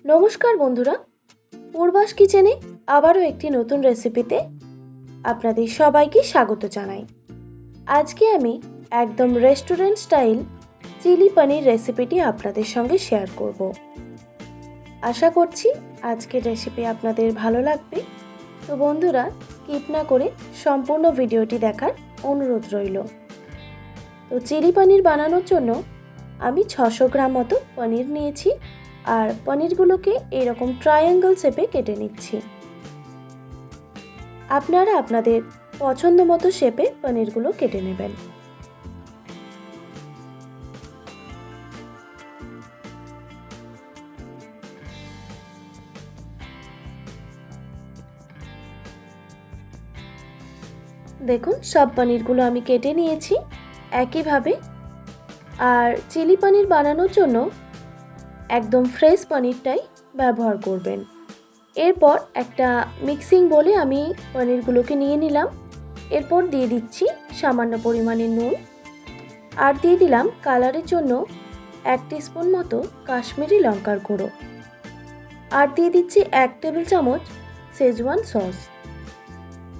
নমস্কার বন্ধুরা, পূর্বাস কিচেনে আবারও একটি নতুন রেসিপিতে আপনাদের সবাইকে স্বাগত জানাই। আজকে আমি একদম রেস্টুরেন্ট স্টাইল চিলি পনির রেসিপিটি আপনাদের সঙ্গে শেয়ার করব। আশা করছি আজকের রেসিপি আপনাদের ভালো লাগবে। তো বন্ধুরা, স্কিপ না করে সম্পূর্ণ ভিডিওটি দেখার অনুরোধ রইল। তো চিলি পনির বানানোর জন্য আমি 600 গ্রাম মতো পনির নিয়েছি আর পনিরগুলোকে এরকম ট্রায়াঙ্গেল শেপে কেটে নিচ্ছি। আপনারা আপনাদের পছন্দ মতো শেপে পনিরগুলো কেটে নেবেন। দেখুন, সব পনিরগুলো আমি কেটে নিয়েছি একইভাবে। আর চিলি পনির বানানোর জন্য একদম ফ্রেশ পনিরটাই ব্যবহার করবেন। এরপর একটা মিক্সিং বোলে আমি পনিরগুলোকে নিয়ে নিলাম। এরপর দিয়ে দিচ্ছি সামান্য পরিমাণে নুন, আর দিয়ে দিলাম কালারের জন্য 1 টিস্পুন মতো কাশ্মীরি লঙ্কার গুঁড়ো, আর দিয়ে দিচ্ছি 1 টেবিল চামচ শেজওয়ান সস।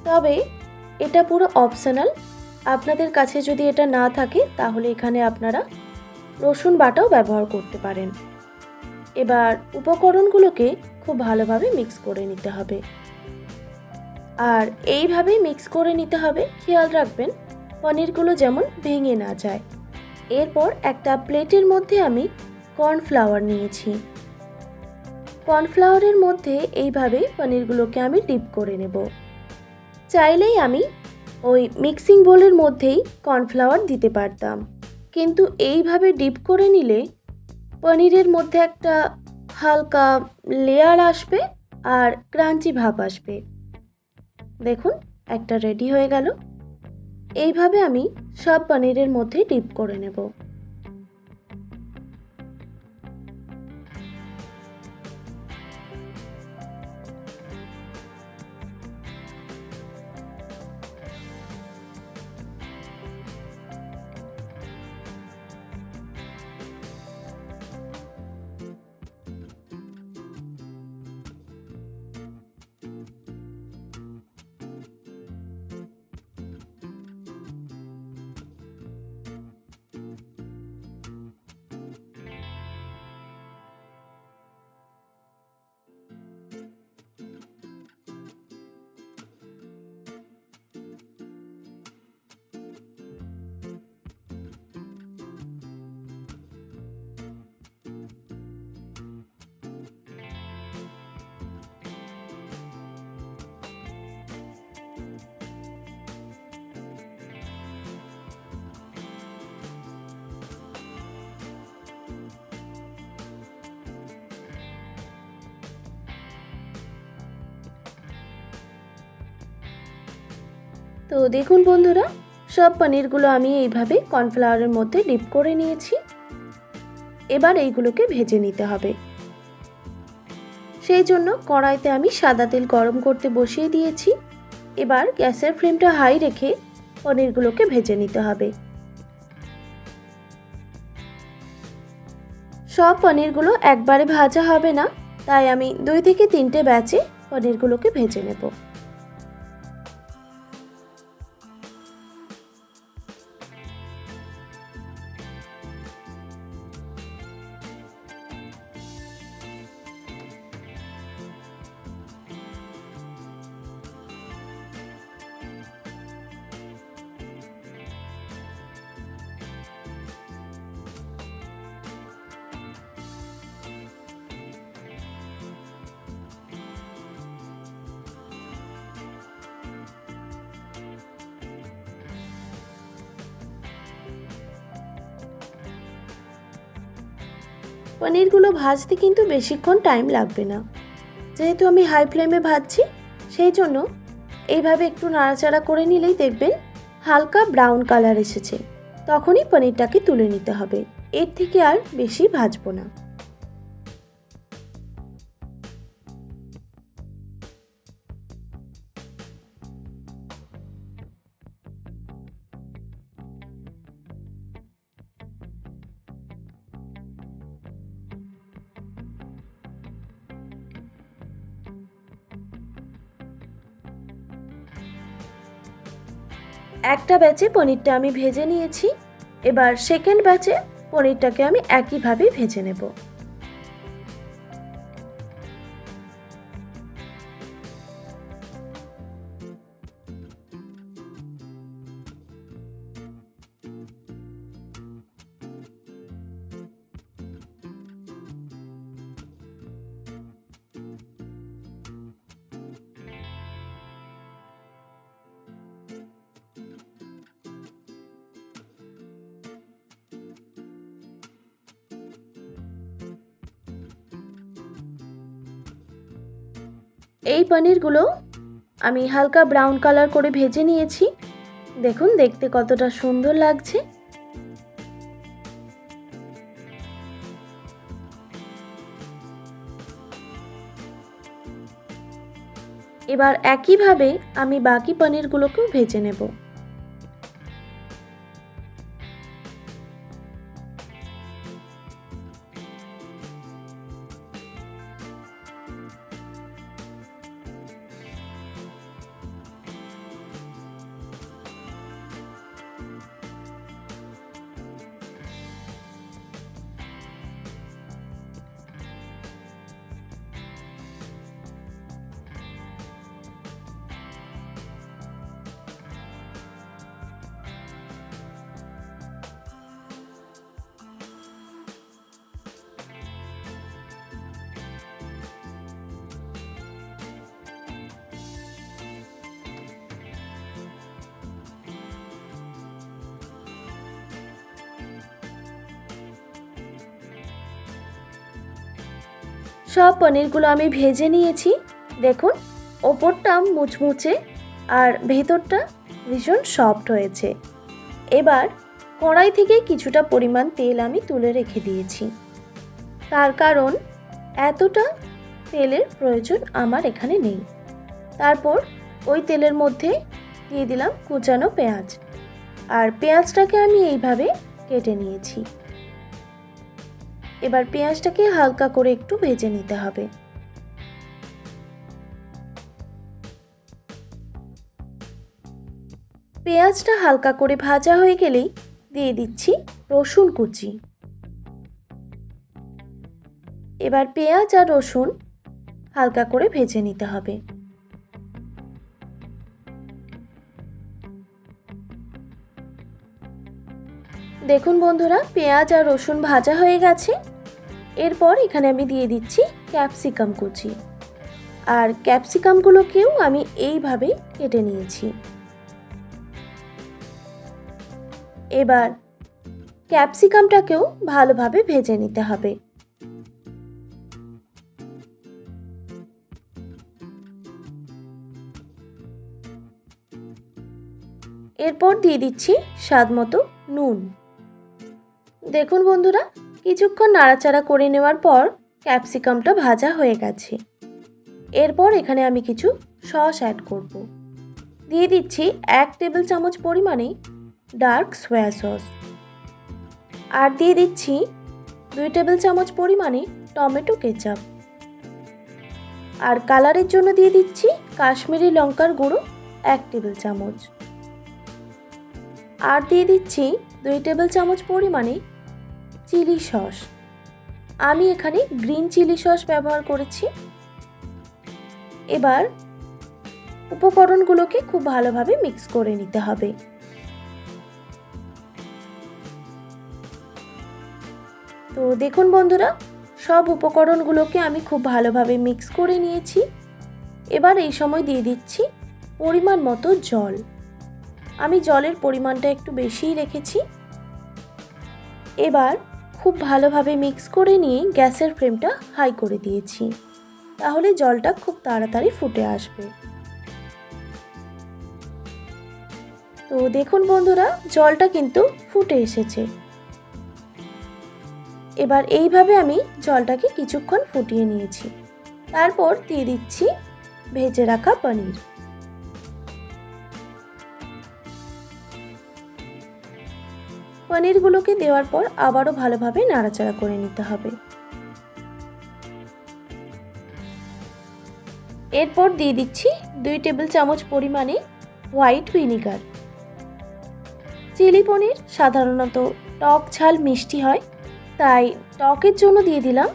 তবে এটা পুরো অপশনাল, আপনাদের কাছে যদি এটা না থাকে তাহলে এখানে আপনারা রসুন বাটাও ব্যবহার করতে পারেন। এবার উপকরণগুলোকে খুব ভালোভাবে মিক্স করে নিতে হবে, আর এইভাবেই মিক্স করে নিতে হবে। খেয়াল রাখবেন পনিরগুলো যেমন ভেঙে না যায়। এরপর একটা প্লেটের মধ্যে আমি কর্নফ্লাওয়ার নিয়েছি। কর্নফ্লাওয়ারের মধ্যে এইভাবে পনিরগুলোকে আমি ডিপ করে নেব। চাইলেই আমি ওই মিক্সিং বোলের মধ্যেই কর্নফ্লাওয়ার দিতে পারতাম, কিন্তু এইভাবে ডিপ করে নিলে পনিরের মধ্যে একটা হালকা লেয়ার আসবে আর ক্রাঞ্চি ভাব আসবে। দেখুন, একটা রেডি হয়ে গেল। এইভাবে আমি সব পনিরের মধ্যে ডিপ করে নেব। তো দেখুন বন্ধুরা, সব পনিরগুলো আমি এইভাবে কর্নফ্লাওয়ারের মধ্যে ডিপ করে নিয়েছি। এবার এইগুলোকে ভেজে নিতে হবে। সেই জন্য কড়াইতে আমি সাদা তেল গরম করতে বসিয়ে দিয়েছি। এবার গ্যাসের ফ্লেমটা হাই রেখে পনিরগুলোকে ভেজে নিতে হবে। সব পনিরগুলো একবারে ভাজা হবে না, তাই আমি 2 থেকে 3টে ব্যাচে পনিরগুলোকে ভেজে নেব। পনিরগুলো ভাজতে কিন্তু বেশিক্ষণ টাইম লাগবে না, যেহেতু আমি হাই ফ্লেমে ভাজছি। সেই জন্য এইভাবে একটু নাড়াচাড়া করে নিলেই দেখবেন হালকা ব্রাউন কালার এসেছে। তখনই পনিরটাকে তুলে নিতে হবে, এর থেকে আর বেশি ভাজবো না। একটা ব্যাচে পনিরটা আমি ভেজে নিয়েছি। এবার সেকেন্ড ব্যাচে পনিরটাকে আমি একইভাবে ভেজে নেব। এই পনিরগুলো আমি হালকা ব্রাউন কালার করে ভেজে নিয়েছি। দেখুন দেখতে কতটা সুন্দর লাগছে। এবার একইভাবে আমি বাকি পনিরগুলোকেও ভেজে নেব। সব পনিরগুলো আমি ভেজে নিয়েছি। দেখুন ওপরটা মুচমুচে আর ভেতরটা ভীষণ সফট হয়েছে। এবার কড়াই থেকে কিছুটা পরিমাণ তেল আমি তুলে রেখে দিয়েছি, তার কারণ এতটা তেলের প্রয়োজন আমার এখানে নেই। তারপর ওই তেলের মধ্যে দিয়ে দিলাম কুচানো পেঁয়াজ, আর পেঁয়াজটাকে আমি এইভাবে কেটে নিয়েছি। এবার পেঁয়াজটাকে হালকা করে একটু ভেজে নিতে হবে। পেঁয়াজটা হালকা করে ভাজা হয়ে গেলেই দিয়ে দিচ্ছি রসুন কুচি। এবার পেঁয়াজ আর রসুন হালকা করে ভেজে নিতে হবে। দেখুন বন্ধুরা, পেঁয়াজ আর রসুন ভাজা হয়ে গেছে। এরপর এখানে আমি দিয়ে দিচ্ছি ক্যাপসিকাম কুচি, আর ক্যাপসিকামগুলোকেও আমি এইভাবে কেটে নিয়েছি। এবার ক্যাপসিকামটাকেও ভালোভাবে ভেজে নিতে হবে। এরপর দিয়ে দিচ্ছি স্বাদমতো নুন। দেখুন বন্ধুরা, কিছুক্ষণ নাড়াচাড়া করে নেওয়ার পর ক্যাপসিকামটা ভাজা হয়ে গেছে। এরপর এখানে আমি কিছু সস অ্যাড করব। দিয়ে দিচ্ছি 1 টেবিল চামচ পরিমাণে ডার্ক সোয়া সস, আর দিয়ে দিচ্ছি 2 টেবিল চামচ পরিমাণে টমেটো কেচাপ, আর কালারের জন্য দিয়ে দিচ্ছি কাশ্মীরি লঙ্কার গুঁড়ো 1 টেবিল চামচ, আর দিয়ে দিচ্ছি 2 টেবিল চামচ পরিমাণে চিলি সস। আমি এখানে গ্রিন চিলি সস ব্যবহার করেছি। এবার উপকরণগুলোকে খুব ভালোভাবে মিক্স করে নিতে হবে। তো দেখুন বন্ধুরা, সব উপকরণগুলোকে আমি খুব ভালোভাবে মিক্স করে নিয়েছি। এবার এই সময় দিয়ে দিচ্ছি পরিমাণ মতো জল। আমি জলের পরিমাণটা একটু বেশিই রেখেছি। এবার খুব ভালোভাবে মিক্স করে নিয়ে গ্যাসের ফ্লেমটা হাই করে দিয়েছি, তাহলে জলটা খুব তাড়াতাড়ি ফুটে আসবে। তো দেখুন বন্ধুরা, জলটা কিন্তু ফুটে এসেছে। এবার এইভাবে আমি জলটাকে কিছুক্ষণ ফুটিয়ে নিয়েছি। তারপর দিয়ে দিচ্ছি ভেজে রাখা পনির। পনিরগুলোকে দেওয়ার পর আবারও ভালোভাবে নাড়াচাড়া করে নিতে হবে। এরপর দিয়ে দিচ্ছি 2 টেবিল চামচ পরিমাণে হোয়াইট ভিনিগার। চিলি পনির সাধারণত টক ঝাল মিষ্টি হয়, তাই টকের জন্য দিয়ে দিলাম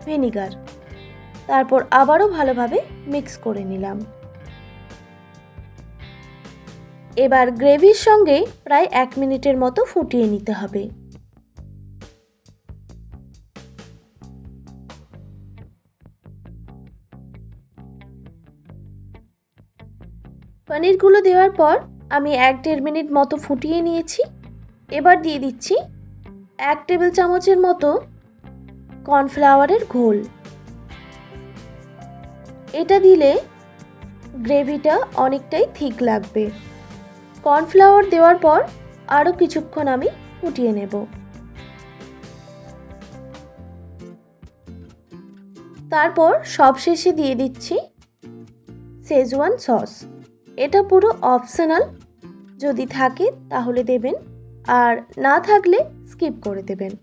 ভিনিগার। তারপর আবারও ভালোভাবে মিক্স করে নিলাম। এবার গ্রেভির সঙ্গে প্রায় 1 মিনিটের মতো ফুটিয়ে নিতে হবে। পনিরগুলো দেওয়ার পর আমি 1-1.5 মিনিট মতো ফুটিয়ে নিয়েছি। এবার দিয়ে দিচ্ছি 1 টেবিল চামচের মতো কর্নফ্লাওয়ারের ঘোল। এটা দিলে গ্রেভিটা অনেকটাই থিক লাগবে। কর্নফ্লাওয়ার দেওয়ার পর আরও কিছুক্ষণ আমি ফুটিয়ে নেব। তারপর সবশেষে দিয়ে দিচ্ছি শেজওয়ান সস। এটা পুরো অপশনাল, যদি থাকে তাহলে দেবেন, আর না থাকলে স্কিপ করে দেবেন।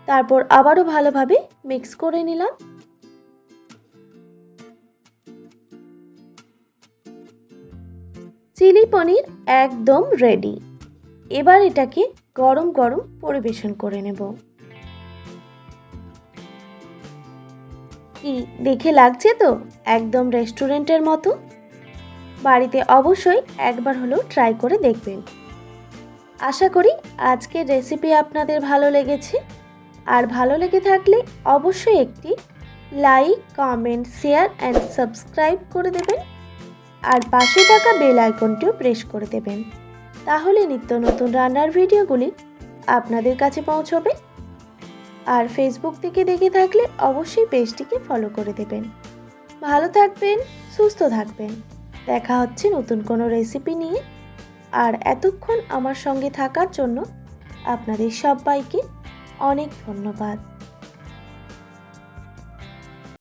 তারপর আবারও ভালোভাবে মিক্স করে নিলাম। চিলি পনির একদম রেডি। এবার এটাকে গরম গরম পরিবেশন করে নেব। কি দেখে লাগছে তো একদম রেস্টুরেন্টের মতো। বাড়িতে অবশ্যই একবার হলেও ট্রাই করে দেখবেন। আশা করি আজকের রেসিপি আপনাদের ভালো লেগেছে, আর ভালো লেগে থাকলে অবশ্যই একটি like, comment, share and subscribe করে দেবেন, আর পাশে থাকা বেল আইকনটিও প্রেস করে দেবেন। তাহলে নিত্য নতুন রান্নার ভিডিওগুলি আপনাদের কাছে পৌঁছবে। আর ফেসবুক থেকে দেখে থাকলে অবশ্যই পেজটিকে ফলো করে দেবেন। ভালো থাকবেন, সুস্থ থাকবেন। দেখা হচ্ছে নতুন কোনো রেসিপি নিয়ে। আর এতক্ষণ আমার সঙ্গে থাকার জন্য আপনাদের সবাইকে অনেক ধন্যবাদ।